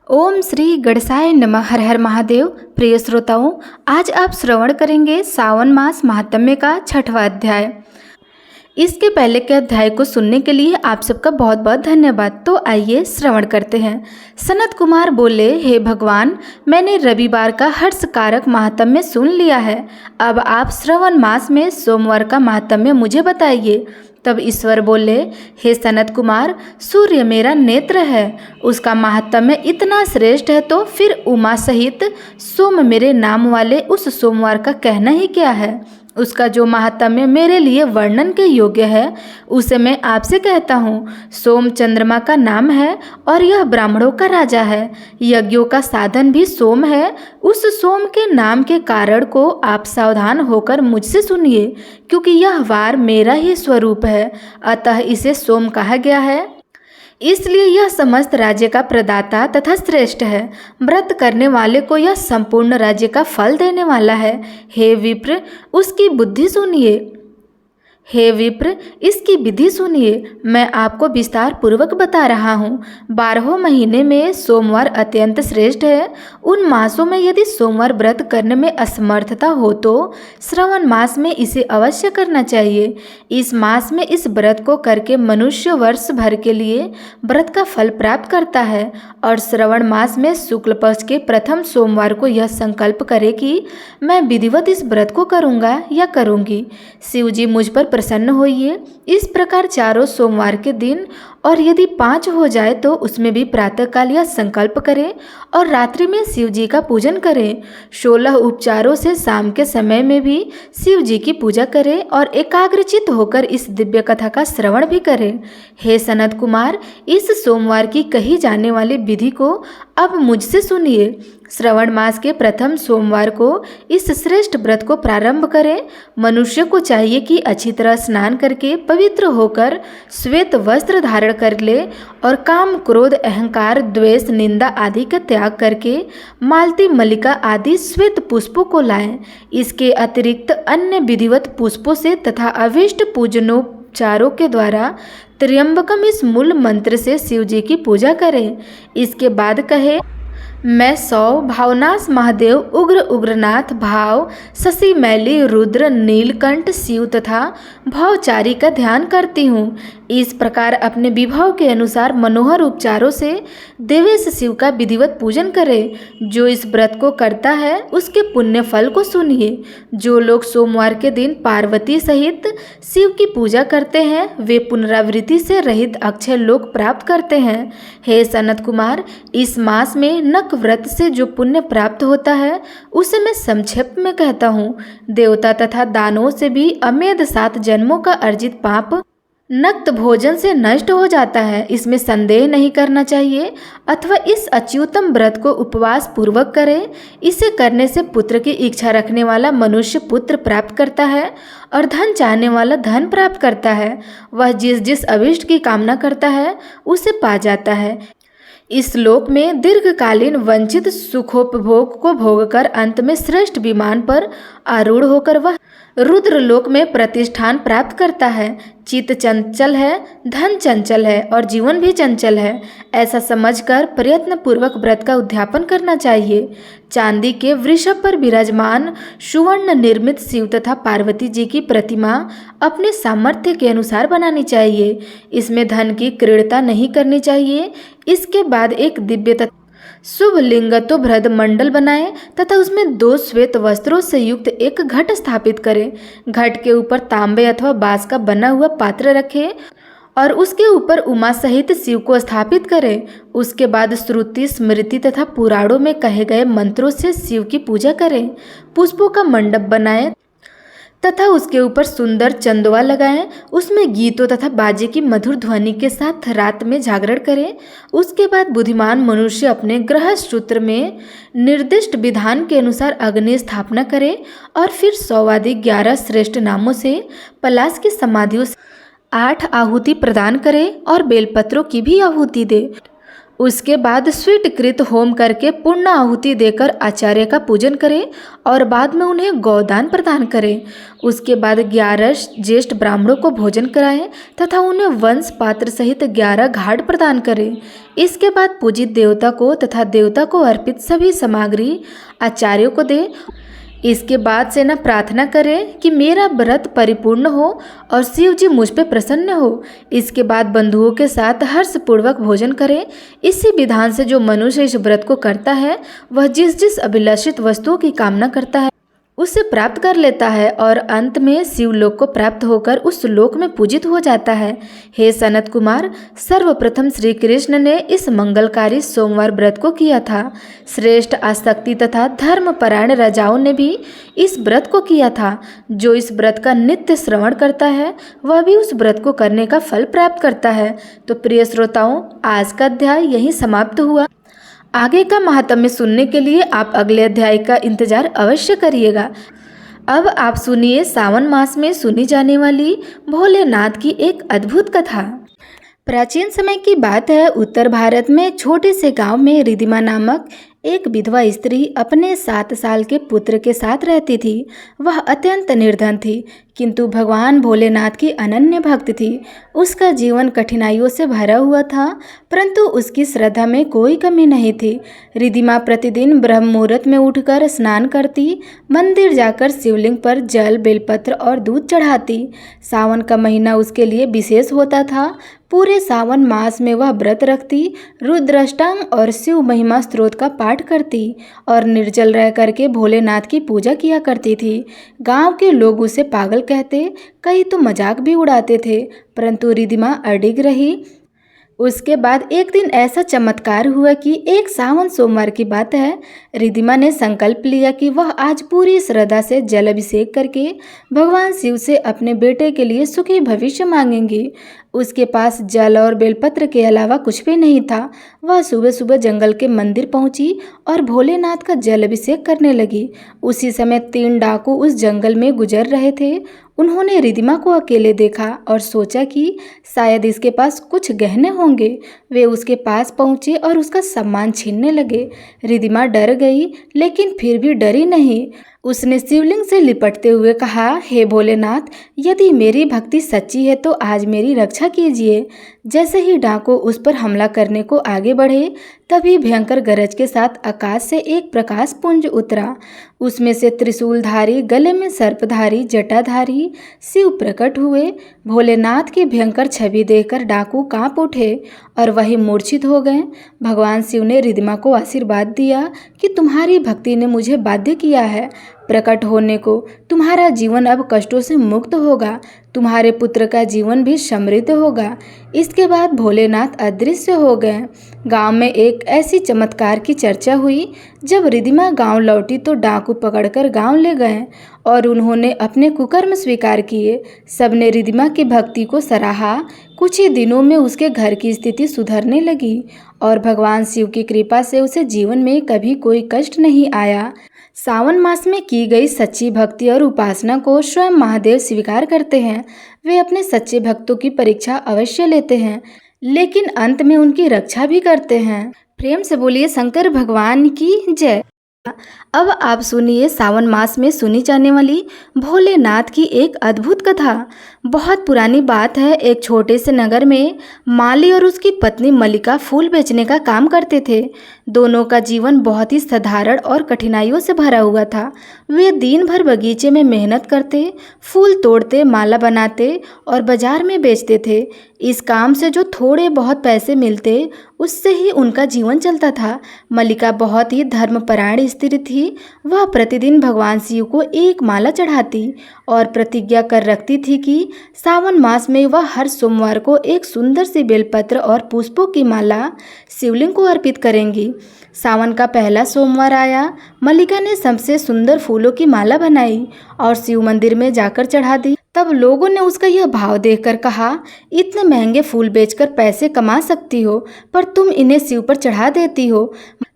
ओम श्री गणेशाय नमः। हर हर महादेव। प्रिय श्रोताओं, आज आप श्रवण करेंगे सावन मास महात्म्य का 6वां अध्याय। इसके पहले के अध्याय को सुनने के लिए आप सबका बहुत बहुत धन्यवाद। तो आइए श्रवण करते हैं। सनत कुमार बोले, हे भगवान, मैंने रविवार का हर्षकारक महात्म्य सुन लिया है। अब आप श्रवण मास में सोमवार का महात्म्य मुझे बताइए। तब ईश्वर बोले, हे सनत कुमार, सूर्य मेरा नेत्र है, उसका महात्म्य इतना श्रेष्ठ है, तो फिर उमा सहित सोम मेरे नाम वाले उस सोमवार का कहना ही क्या है। उसका जो महात्म्य मेरे लिए वर्णन के योग्य है, उसे मैं आपसे कहता हूँ। सोम चंद्रमा का नाम है और यह ब्राह्मणों का राजा है। यज्ञों का साधन भी सोम है। उस सोम के नाम के कारण को आप सावधान होकर मुझसे सुनिए, क्योंकि यह वार मेरा ही स्वरूप है, अतः इसे सोम कहा गया है। इसलिए यह समस्त राज्य का प्रदाता तथा श्रेष्ठ है। व्रत करने वाले को यह संपूर्ण राज्य का फल देने वाला है। हे विप्र, उसकी बुद्धि सुनिए। हे विप्र, इसकी विधि सुनिए। मैं आपको विस्तार पूर्वक बता रहा हूँ। 12 महीने में सोमवार अत्यंत श्रेष्ठ है। उन मासों में यदि सोमवार व्रत करने में असमर्थता हो तो श्रवण मास में इसे अवश्य करना चाहिए। इस मास में इस व्रत को करके मनुष्य वर्ष भर के लिए व्रत का फल प्राप्त करता है। और श्रवण मास में शुक्ल पक्ष के प्रथम सोमवार को यह संकल्प करे कि मैं विधिवत इस व्रत को करूँगा या करूँगी। शिव जी मुझ पर प्रसन्न होइए। इस प्रकार चारों सोमवार के दिन, और यदि 5 हो जाए तो उसमें भी प्रातःकाल यह संकल्प करें और रात्रि में शिव जी का पूजन करें। 16 उपचारों से शाम के समय में भी शिव जी की पूजा करें और एकाग्रचित होकर इस दिव्य कथा का श्रवण भी करें। हे सनत कुमार, इस सोमवार की कही जाने वाली विधि को अब मुझसे सुनिए। श्रवण मास के प्रथम सोमवार को इस श्रेष्ठ व्रत को प्रारंभ करें। मनुष्य को चाहिए कि अच्छी तरह स्नान करके पवित्र होकर श्वेत वस्त्र धारण कर ले और काम, क्रोध, अहंकार, द्वेष, निंदा आदि का त्याग करके मालती, मल्लिका आदि श्वेत पुष्पों को लाएं। इसके अतिरिक्त अन्य विधिवत पुष्पों से तथा अभीष्ट पूजनोपचारों के द्वारा त्र्यंबकम इस मूल मंत्र से शिव जी की पूजा करें। इसके बाद कहे, मैं 100 भावनास महादेव, उग्र उग्रनाथ, भाव, शशि मैली, रुद्र, नीलकंठ, शिव तथा भावचारी का ध्यान करती हूँ। इस प्रकार अपने विभाव के अनुसार मनोहर उपचारों से देवेश शिव का विधिवत पूजन करे। जो इस व्रत को करता है उसके पुण्य फल को सुनिए। जो लोग सोमवार के दिन पार्वती सहित शिव की पूजा करते हैं, वे पुनरावृत्ति से रहित अक्षय लोक प्राप्त करते हैं। हे सनत कुमार, इस मास में नक व्रत से जो पुण्य प्राप्त होता है उसे मैं संक्षेप में कहता हूँ। देवता तथा दानवों से भी अमेध 7 जन्मों का अर्जित पाप नक्त भोजन से नष्ट हो जाता है, इसमें संदेह नहीं करना चाहिए। अथवा इस अच्युतम व्रत को उपवास पूर्वक करें। इसे करने से पुत्र की इच्छा रखने वाला मनुष्य पुत्र प्राप्त करता है और धन चाहने वाला धन प्राप्त करता है। वह जिस जिस अभिष्ट की कामना करता है उसे पा जाता है। इस लोक में दीर्घकालीन वंचित सुखोपभोग को भोगकर अंत में श्रेष्ठ विमान पर आरूढ़ होकर वह रुद्र लोक में प्रतिष्ठान प्राप्त करता है। चित्त चंचल है, धन चंचल है और जीवन भी चंचल है, ऐसा समझकर प्रयत्न पूर्वक व्रत का उद्यापन करना चाहिए। चांदी के वृषभ पर विराजमान सुवर्ण निर्मित शिव तथा पार्वती जी की प्रतिमा अपने सामर्थ्य के अनुसार बनानी चाहिए। इसमें धन की क्रीड़ता नहीं करनी चाहिए। इसके बाद एक दिव्य तथा शुभ लिंगत्व भ्रद मंडल बनाएं तथा उसमें 2 श्वेत वस्त्रों से युक्त एक घट स्थापित करें। घट के ऊपर तांबे अथवा बांस का बना हुआ पात्र रखें और उसके ऊपर उमा सहित शिव को स्थापित करें। उसके बाद श्रुति, स्मृति तथा पुराणों में कहे गए मंत्रों से शिव की पूजा करें। पुष्पों का मंडप बनाएं तथा उसके ऊपर सुंदर चंदवा लगाएं। उसमें गीतों तथा बाजे की मधुर ध्वनि के साथ रात में जागरण करें। उसके बाद बुद्धिमान मनुष्य अपने ग्रह सूत्र में निर्दिष्ट विधान के अनुसार अग्नि स्थापना करे और फिर 111 श्रेष्ठ नामों से पलाश की समाधियों से 8 आहुति प्रदान करे और बेलपत्रों की भी आहुति दे। उसके बाद स्वीटकृत होम करके पूर्ण आहुति देकर आचार्य का पूजन करें और बाद में उन्हें गौदान प्रदान करें। उसके बाद 11 ज्येष्ठ ब्राह्मणों को भोजन कराएं तथा उन्हें वंश पात्र सहित 11 घाट प्रदान करें। इसके बाद पूजित देवता को तथा देवता को अर्पित सभी सामग्री आचार्यों को दें। इसके बाद से न प्रार्थना करें कि मेरा व्रत परिपूर्ण हो और शिव जी मुझ पे प्रसन्न हो। इसके बाद बंधुओं के साथ हर्षपूर्वक भोजन करें। इसी विधान से जो मनुष्य इस व्रत को करता है वह जिस जिस अभिलाषित वस्तुओं की कामना करता है उसे प्राप्त कर लेता है और अंत में शिवलोक को प्राप्त होकर उस लोक में पूजित हो जाता है। हे सनत कुमार, सर्वप्रथम श्री कृष्ण ने इस मंगलकारी सोमवार व्रत को किया था। श्रेष्ठ आसक्ति तथा धर्मपरायण राजाओं ने भी इस व्रत को किया था। जो इस व्रत का नित्य श्रवण करता है वह भी उस व्रत को करने का फल प्राप्त करता है। तो प्रिय श्रोताओं, आज का अध्याय यहीं समाप्त हुआ। आगे का महात्म्य सुनने के लिए आप अगले अध्याय का इंतजार अवश्य करिएगा। अब आप सुनिए सावन मास में सुनी जाने वाली भोलेनाथ की एक अद्भुत कथा। प्राचीन समय की बात है। उत्तर भारत में छोटे से गांव में रिधिमा नामक एक विधवा स्त्री अपने 7 साल के पुत्र के साथ रहती थी। वह अत्यंत निर्धन थी किंतु भगवान भोलेनाथ की अनन्य भक्त थी। उसका जीवन कठिनाइयों से भरा हुआ था परंतु उसकी श्रद्धा में कोई कमी नहीं थी। रिधिमा प्रतिदिन ब्रह्म मुहूर्त में उठकर स्नान करती, मंदिर जाकर शिवलिंग पर जल, बेलपत्र और दूध चढ़ाती। सावन का महीना उसके लिए विशेष होता था। पूरे सावन मास में वह व्रत रखती, रुद्राष्टक और शिव महिमा स्तोत्र का पाठ करती और निर्जल रह करके भोलेनाथ की पूजा किया करती थी। गांव के लोग उसे पागल कहते, कई तो मजाक भी उड़ाते थे परंतु रिधिमा अडिग रही। उसके बाद एक दिन ऐसा चमत्कार हुआ कि एक सावन सोमवार की बात है, रिधिमा ने संकल्प लिया कि वह आज पूरी श्रद्धा से जल अभिषेक करके भगवान शिव से अपने बेटे के लिए सुखी भविष्य मांगेंगी। उसके पास जल और बेलपत्र के अलावा कुछ भी नहीं था। वह सुबह सुबह जंगल के मंदिर पहुंची और भोलेनाथ का जल अभिषेक करने लगी। उसी समय 3 डाकू उस जंगल में गुजर रहे थे। उन्होंने रिधिमा को अकेले देखा और सोचा कि शायद इसके पास कुछ गहने होंगे। वे उसके पास पहुंचे और उसका सामान छीनने लगे। रिधिमा डर गई लेकिन फिर भी डरी नहीं। उसने शिवलिंग से लिपटते हुए कहा, हे भोलेनाथ, यदि मेरी भक्ति सच्ची है तो आज मेरी रक्षा कीजिए। जैसे ही डाकू उस पर हमला करने को आगे बढ़े तभी भयंकर गरज के साथ आकाश से एक प्रकाश पुंज उतरा। उसमें से त्रिशूलधारी, गले में सर्पधारी, जटाधारी शिव प्रकट हुए। भोलेनाथ की भयंकर छवि देखकर डाकू कांप उठे और वही मूर्छित हो गए। भगवान शिव ने रिधिमा को आशीर्वाद दिया कि तुम्हारी भक्ति ने मुझे बाध्य किया है प्रकट होने को। तुम्हारा जीवन अब कष्टों से मुक्त होगा, तुम्हारे पुत्र का जीवन भी समृद्ध होगा। इसके बाद भोलेनाथ अदृश्य हो गए। गांव में एक ऐसी चमत्कार की चर्चा हुई। जब रिधिमा गांव लौटी तो डाकू पकड़कर गांव ले गए और उन्होंने अपने कुकर्म स्वीकार किए। सबने रिधिमा की भक्ति को सराहा। कुछ ही दिनों में उसके घर की स्थिति सुधरने लगी और भगवान शिव की कृपा से उसे जीवन में कभी कोई कष्ट नहीं आया। सावन मास में की गई सच्ची भक्ति और उपासना को स्वयं महादेव स्वीकार करते हैं। वे अपने सच्चे भक्तों की परीक्षा अवश्य लेते हैं लेकिन अंत में उनकी रक्षा भी करते हैं। प्रेम से बोलिए शंकर भगवान की जय। अब आप सुनिए सावन मास में सुनी जाने वाली भोलेनाथ की एक अद्भुत कथा। बहुत पुरानी बात है। एक छोटे से नगर में माली और उसकी पत्नी मलिका फूल बेचने का काम करते थे। दोनों का जीवन बहुत ही साधारण और कठिनाइयों से भरा हुआ था। वे दिन भर बगीचे में मेहनत करते, फूल तोड़ते, माला बनाते और बाजार में बेचते थे। इस काम से जो थोड़े बहुत पैसे मिलते उससे ही उनका जीवन चलता था। मलिका बहुत ही धर्मपरायण स्त्री थी। वह प्रतिदिन भगवान शिव को एक माला चढ़ाती और प्रतिज्ञा कर रखती थी कि सावन मास में वह हर सोमवार को एक सुंदर सी बेलपत्र और पुष्पों की माला शिवलिंग को अर्पित करेंगी। सावन का पहला सोमवार आया। मलिका ने सबसे सुंदर फूलों की माला बनाई और शिव मंदिर में जाकर चढ़ा दी। तब लोगों ने उसका यह भाव देखकर कहा, इतने महंगे फूल बेचकर पैसे कमा सकती हो पर तुम इन्हें शिव पर चढ़ा देती हो।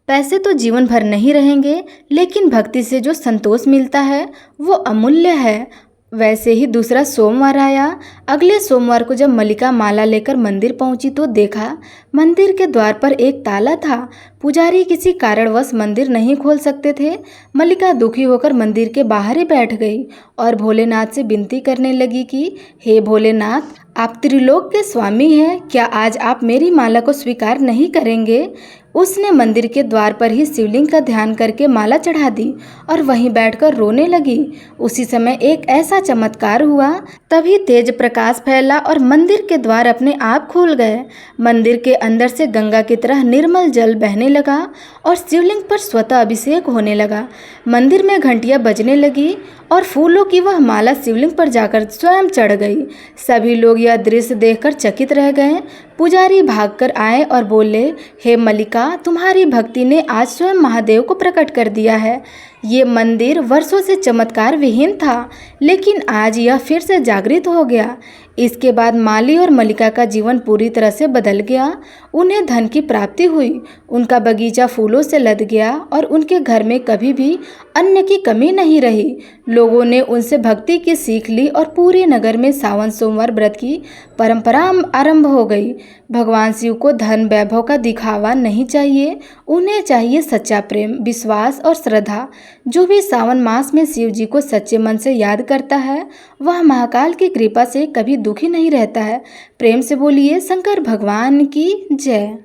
पैसे तो जीवन भर नहीं रहेंगे लेकिन भक्ति से जो संतोष मिलता है वो अमूल्य है। वैसे ही दूसरा सोमवार आया। अगले सोमवार को जब मल्लिका माला लेकर मंदिर पहुंची तो देखा मंदिर के द्वार पर एक ताला था। पुजारी किसी कारणवश मंदिर नहीं खोल सकते थे। मल्लिका दुखी होकर मंदिर के बाहर ही बैठ गई और भोलेनाथ से विनती करने लगी कि हे भोलेनाथ, आप त्रिलोक के स्वामी हैं, क्या आज आप मेरी माला को स्वीकार नहीं करेंगे? उसने मंदिर के द्वार पर ही शिवलिंग का ध्यान करके माला चढ़ा दी और वहीं बैठकर रोने लगी। उसी समय एक ऐसा चमत्कार हुआ, तभी तेज प्रकाश फैला और मंदिर के द्वार अपने आप खुल गए। मंदिर के अंदर से गंगा की तरह निर्मल जल बहने लगा और शिवलिंग पर स्वतः अभिषेक होने लगा। मंदिर में घंटियां बजने लगी और फूलों की वह माला शिवलिंग पर जाकर स्वयं चढ़ गई। सभी लोग यह दृश्य देखकर चकित रह गए। पुजारी भागकर आए और बोले, हे मल्लिका, तुम्हारी भक्ति ने आज स्वयं महादेव को प्रकट कर दिया है। ये मंदिर वर्षों से चमत्कार विहीन था, लेकिन आज यह फिर से जागृत हो गया। इसके बाद माली और मल्लिका का जीवन पूरी तरह से बदल गया। उन्हें धन की प्राप्ति हुई, उनका बगीचा फूलों से लद गया और उनके घर में कभी भी अन्न की कमी नहीं रही। लोगों ने उनसे भक्ति की सीख ली और पूरे नगर में सावन सोमवार व्रत की परंपरा आरंभ हो गई। भगवान शिव को धन वैभव का दिखावा नहीं चाहिए, उन्हें चाहिए सच्चा प्रेम, विश्वास और श्रद्धा। जो भी सावन मास में शिव जी को सच्चे मन से याद करता है वह महाकाल की कृपा से कभी दुखी नहीं रहता है। प्रेम से बोलिए शंकर भगवान की जय।